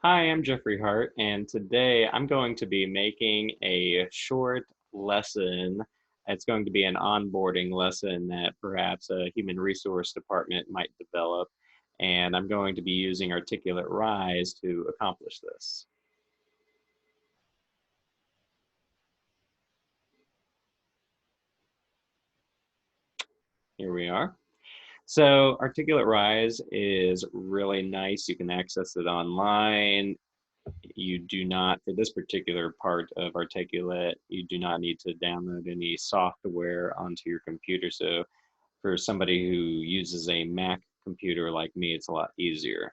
Hi, I'm Jeffrey Hart, and today I'm going to be making a short lesson. It's going to be an onboarding lesson that perhaps a human resource department might develop, and I'm going to be using Articulate Rise to accomplish this. Here we are. So, Articulate Rise is really nice. You can access it online. You do not, for this particular part of Articulate, you do not need to download any software onto your computer. So for somebody who uses a Mac computer like me, it's a lot easier.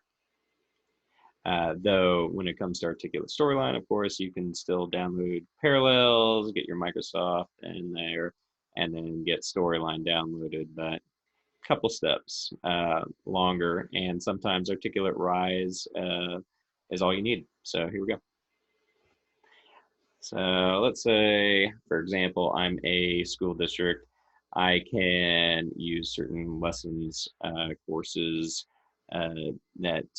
Though when it comes to Articulate Storyline, of course, you can still download Parallels, get your Microsoft in there, and then get Storyline downloaded. But a couple steps longer, and sometimes Articulate Rise is all you need. So here we go. So let's say, for example, I'm a school district. I can use certain lessons, courses that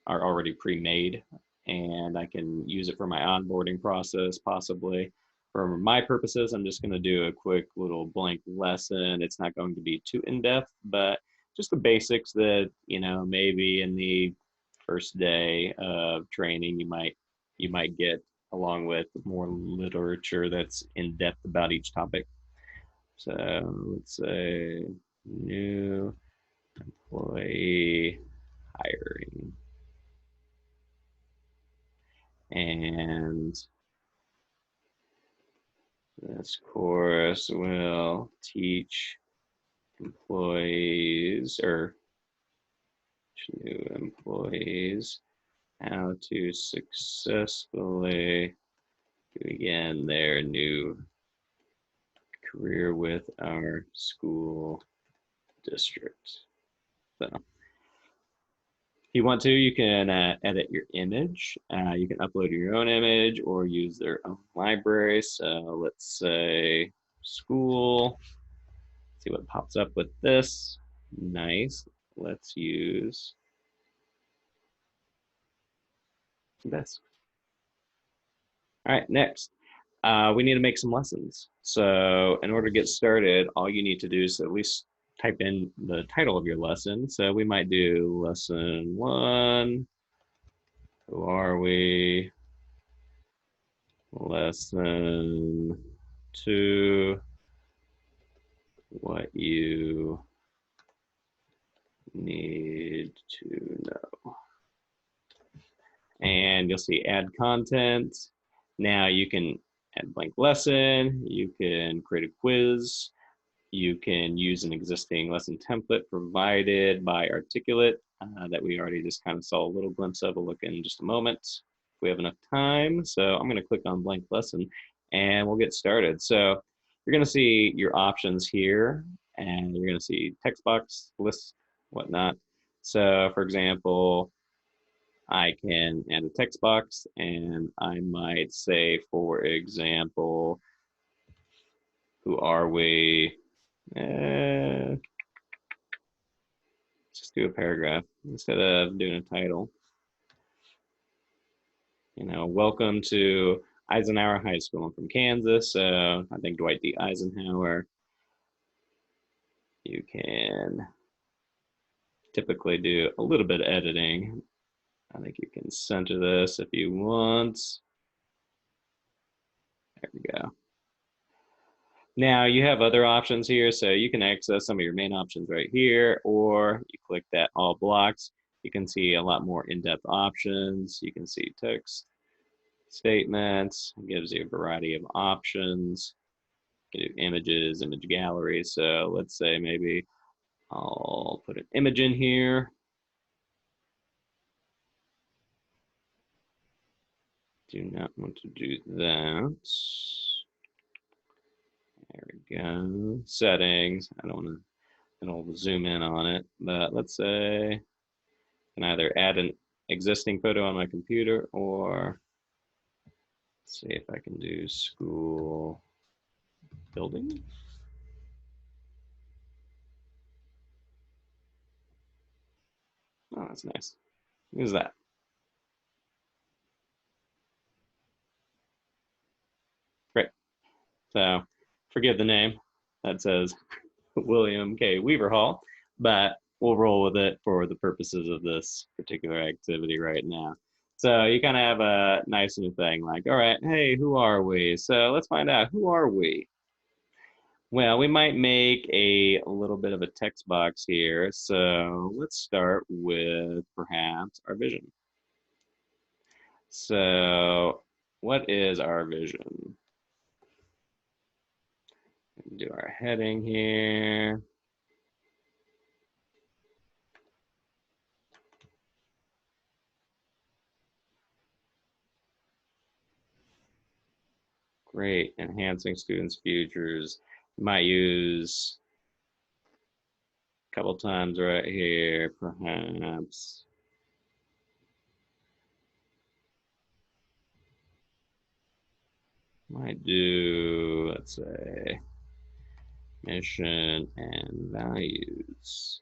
are already pre-made, and I can use it for my onboarding process, possibly. For my purposes, I'm just going to do a quick little blank lesson. It's not going to be too in-depth, but just the basics that, maybe in the first day of training you might get along with more literature that's in depth about each topic. So let's say new employee hiring. And this course will teach employees or new employees how to successfully begin their new career with our school district. So if you want to, you can edit your image. You can upload your own image or use their own library. So let's say school. See what pops up with this. Nice. Let's use this. All right, next. We need to make some lessons. So in order to get started, all you need to do is at least type in the title of your lesson. So we might do lesson one. Who are we? Lesson two. What you need to know. And you'll see add content. Now you can add blank lesson, you can create a quiz, you can use an existing lesson template provided by Articulate that we already just kind of saw a little glimpse of. We'll look in just a moment if we have enough time. So I'm going to click on blank lesson and we'll get started. So you're going to see your options here and you're going to see text box, list, whatnot. So for example, I can add a text box and I might say, for example, who are we? Uh, just do a paragraph instead of doing a title. Welcome to Eisenhower High School. I'm from Kansas, so I think Dwight D. Eisenhower. You can typically do a little bit of editing. I think you can center this if you want. There we go. Now you have other options here, so you can access some of your main options right here, or you click that all blocks. You can see a lot more in-depth options. You can see text statements, it gives you a variety of options. You can do images, image gallery. So let's say maybe I'll put an image in here. Do not want to do that. There we go. Settings. I don't want to zoom in on it, but let's say I can either add an existing photo on my computer or see if I can do school building. Oh, that's nice. Use that. So forgive the name that says William K. Weaver Hall, but we'll roll with it for the purposes of this particular activity right now. So you kind of have a nice new thing like, all right, hey, who are we? So let's find out, who are we? Well, we might make a little bit of a text box here. So let's start with perhaps our vision. So what is our vision? Do our heading here. Great, enhancing students' futures. You might use a couple times right here, perhaps. Might do, let's say, mission and values.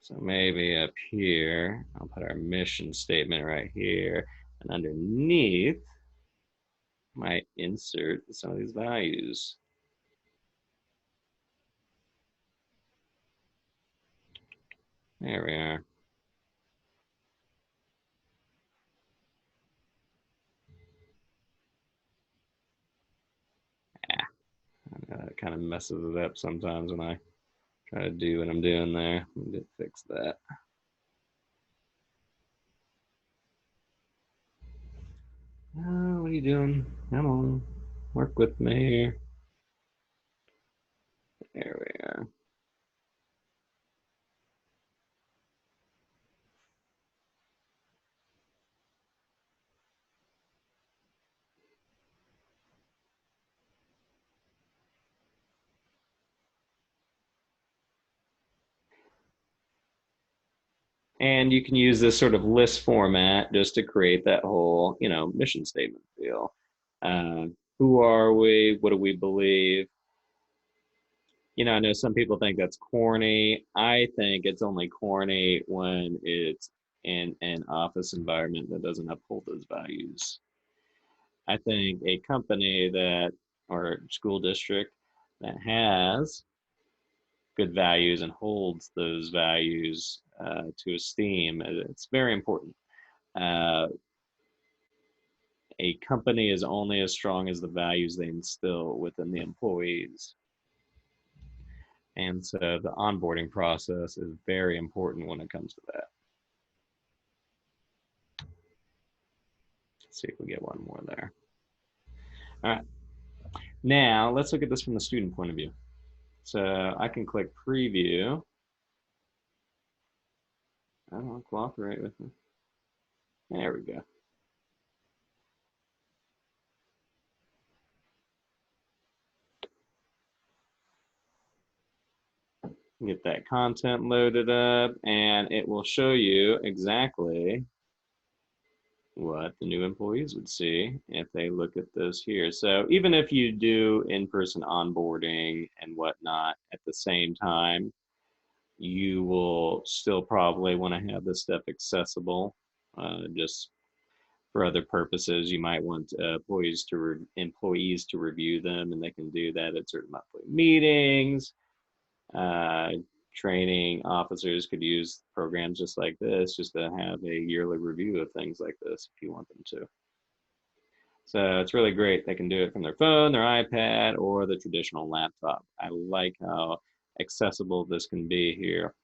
So maybe up here, I'll put our mission statement right here, and underneath, might insert some of these values. There we are. Ah, I know that kind of messes it up sometimes when I try to do what I'm doing there. Let me fix that. Oh, what are you doing? Come on, work with me here. There we are. And you can use this sort of list format just to create that whole, mission statement feel. Uh, who are we? What do we believe? I know some people think that's corny. I think it's only corny when it's in an office environment that doesn't uphold those values. I think a company that or school district that has good values and holds those values to esteem, it's very important. Uh, a company is only as strong as the values they instill within the employees. And so the onboarding process is very important when it comes to that. Let's see if we get one more there. All right. Now let's look at this from the student point of view. So I can click preview. I don't want to cooperate with me. There we go. Get that content loaded up, and it will show you exactly what the new employees would see if they look at this here. So even if you do in-person onboarding and whatnot at the same time, you will still probably want to have this stuff accessible just for other purposes. You might want employees to review them, and they can do that at certain monthly meetings. Uh, Training officers could use programs just like this just to have a yearly review of things like this if you want them to. So it's really great. They can do it from their phone, their iPad, or the traditional laptop. I like how accessible this can be here.